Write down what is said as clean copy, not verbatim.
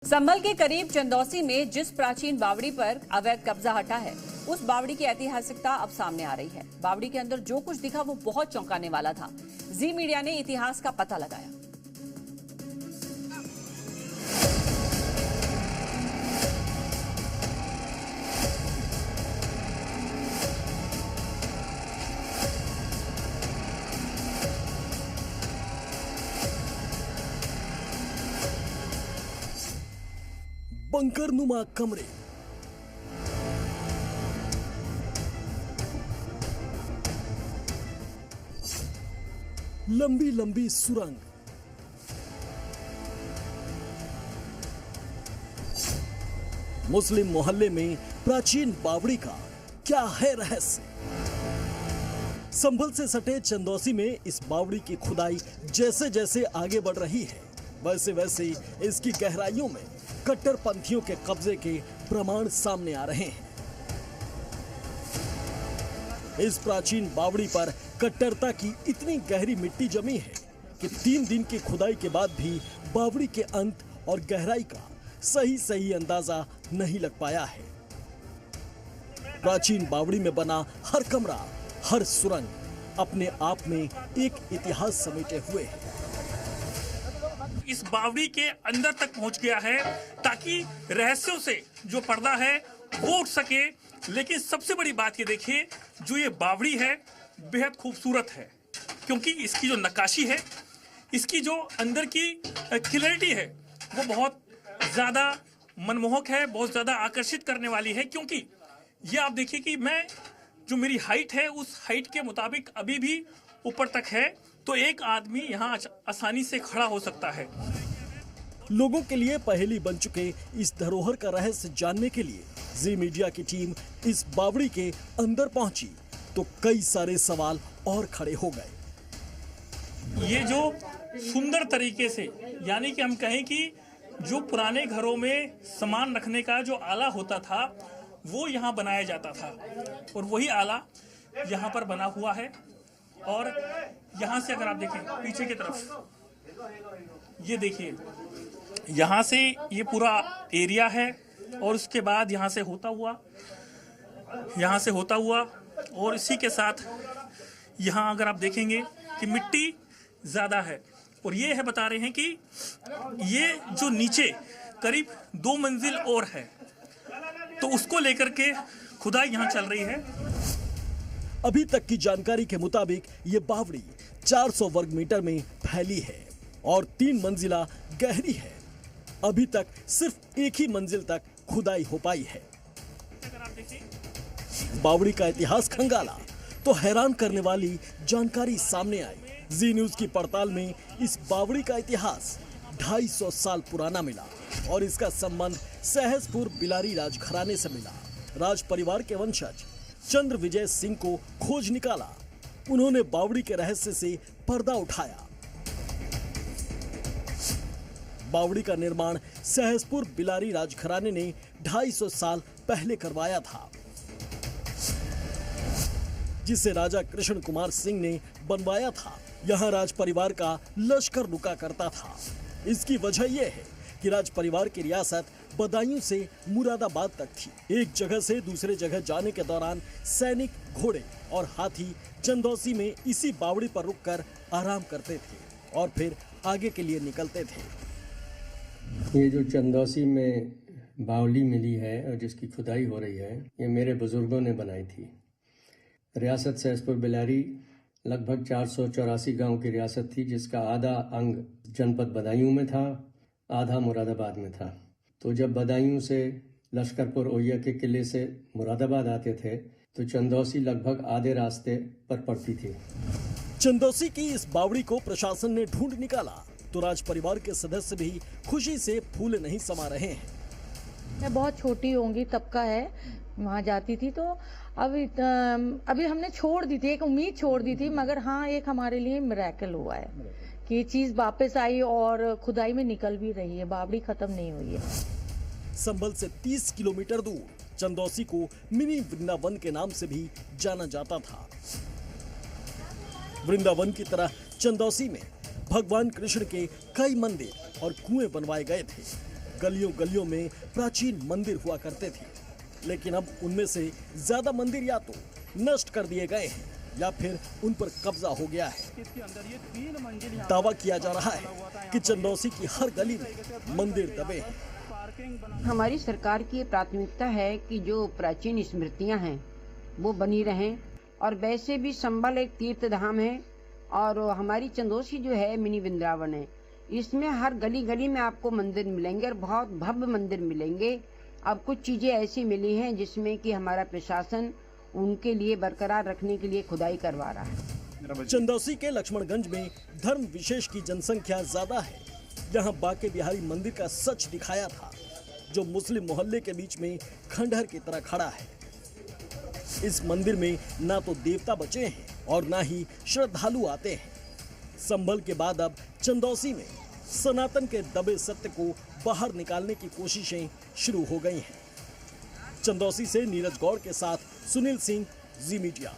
संभल के करीब चंदौसी में जिस प्राचीन बावड़ी पर अवैध कब्जा हटा है, उस बावड़ी की ऐतिहासिकता अब सामने आ रही है। बावड़ी के अंदर जो कुछ दिखा वो बहुत चौंकाने वाला था। जी मीडिया ने इतिहास का पता लगाया। बंकर नुमा कमरे, लंबी लंबी सुरंग, मुस्लिम मोहल्ले में प्राचीन बावड़ी का क्या है रहस्य। संभल से सटे चंदौसी में इस बावड़ी की खुदाई जैसे जैसे आगे बढ़ रही है, वैसे वैसे इसकी गहराइयों में कट्टरपंथियों के कब्जे के प्रमाण सामने आ रहे हैं। इस प्राचीन बावड़ी पर कट्टरता की इतनी गहरी मिट्टी जमी है कि 3 दिन की खुदाई के बाद भी बावड़ी के अंत और गहराई का सही अंदाजा नहीं लग पाया है। प्राचीन बावड़ी में बना हर कमरा, हर सुरंग अपने आप में एक इतिहास समेटे हुए है। इस बावड़ी के अंदर तक पहुंच गया है ताकि रहस्यों से जो पर्दा है वो उठ सके। लेकिन सबसे बड़ी बात ये देखिए, जो ये बावड़ी है बेहद खूबसूरत है, क्योंकि इसकी जो नक्काशी है, इसकी जो अंदर की क्लैरिटी है वो बहुत ज्यादा मनमोहक है, बहुत ज्यादा आकर्षित करने वाली है। क्योंकि ये आप देखिए कि मैं जो मेरी हाइट है उस हाइट के मुताबिक अभी भी ऊपर तक है, तो एक आदमी यहाँ आसानी से खड़ा हो सकता है। लोगों के लिए पहेली बन चुके इस धरोहर का रहस्य जानने के लिए जी मीडिया की टीम इस बावड़ी के अंदर पहुंची तो कई सारे सवाल और खड़े हो गए। ये जो सुंदर तरीके से, यानी कि हम कहें कि जो पुराने घरों में सामान रखने का जो आला होता था वो यहाँ बनाया जाता था, और वही आला यहाँ पर बना हुआ है। और यहाँ से अगर आप देखें पीछे की तरफ, ये देखिए यहाँ से ये पूरा एरिया है, और उसके बाद यहाँ से होता हुआ और इसी के साथ यहाँ अगर आप देखेंगे कि मिट्टी ज़्यादा है, और ये है बता रहे हैं कि ये जो नीचे करीब 2 मंजिल और है, तो उसको लेकर के खुदाई यहाँ चल रही है। अभी तक की जानकारी के मुताबिक ये बावड़ी 400 वर्ग मीटर में फैली है और 3 मंजिला गहरी है। अभी तक सिर्फ एक ही मंजिल तक खुदाई हो पाई है। बावड़ी का इतिहास खंगाला तो हैरान करने वाली जानकारी सामने आई। जी न्यूज की पड़ताल में इस बावड़ी का इतिहास 250 साल पुराना मिला, और इसका संबंध सहसपुर बिलारी राजघराने से मिला। राज परिवार के वंशज चंद्र विजय सिंह को खोज निकाला। उन्होंने बावड़ी के रहस्य से पर्दा उठाया। बावड़ी का निर्माण सहसपुर बिलारी राजघराने ने 250 साल पहले करवाया था, जिसे राजा कृष्ण कुमार सिंह ने बनवाया था। यहाँ राज परिवार का लश्कर रुका करता था। इसकी वजह यह है कि राज परिवार की रियासत बदायूं से मुरादाबाद तक थी। एक जगह से दूसरे जगह जाने के दौरान सैनिक, घोड़े और हाथी चंदौसी में इसी बावड़ी पर रुककर आराम करते थे और फिर आगे के लिए निकलते थे। ये जो चंदौसी में बावड़ी मिली है और जिसकी खुदाई हो रही है, ये मेरे बुजुर्गों ने बनाई थी। रियासत सहसपुर बिलारी लगभग 484 गांव की रियासत थी, जिसका आधा अंग जनपद बदायूं में था, आधा मुरादाबाद में था। तो जब बदायूं से लश्करपुर ओहिया के किले से मुरादाबाद आते थे तो चंदौसी लगभग आधे रास्ते पर पड़ती थी। चंदौसी की इस बावड़ी को प्रशासन ने ढूंढ निकाला तो राज परिवार के सदस्य भी खुशी से फूले नहीं समा रहे हैं। मैं बहुत छोटी होंगी तब का है, वहाँ जाती थी, तो अभी हमने छोड़ दी थी, एक उम्मीद छोड़ दी थी। मगर हाँ, एक हमारे लिए मिरेकल हुआ है कि ये चीज वापस आई और खुदाई में निकल भी रही है, बावड़ी खत्म नहीं हुई है। संभल से 30 किलोमीटर दूर चंदौसी को मिनी वृंदावन के नाम से भी जाना जाता था। वृंदावन की तरह चंदौसी में भगवान कृष्ण के कई मंदिर और कुएं बनवाए गए थे। गलियों गलियों में प्राचीन मंदिर हुआ करते थे, लेकिन अब उनमें से ज्यादा मंदिर या तो नष्ट कर दिए गए हैं या फिर उन पर कब्जा हो गया है। दावा किया जा रहा है कि चंदौसी की हर गली में मंदिर दबे हैं। हमारी सरकार की प्राथमिकता है कि जो प्राचीन स्मृतियां हैं वो बनी रहें, और वैसे भी संबल एक तीर्थ धाम है और हमारी चंदौसी जो है मिनी वृंदावन है। इसमें हर गली गली में आपको मंदिर मिलेंगे और बहुत भव्य मंदिर मिलेंगे। अब कुछ चीजें ऐसी मिली हैं जिसमें कि हमारा प्रशासन उनके लिए बरकरार रखने के लिए खुदाई करवा रहा है। चंदौसी के लक्ष्मणगंज में धर्म विशेष की जनसंख्या ज्यादा है। यहाँ बांके बिहारी मंदिर का सच दिखाया था, जो मुस्लिम मोहल्ले के बीच में खंडहर की तरह खड़ा है। इस मंदिर में ना तो देवता बचे हैं और ना ही श्रद्धालु आते हैं। संभल के बाद अब चंदौसी में सनातन के दबे सत्य को बाहर निकालने की कोशिशें शुरू हो गई हैं। चंदौसी से नीरज गौड़ के साथ सुनील सिंह, जी मीडिया।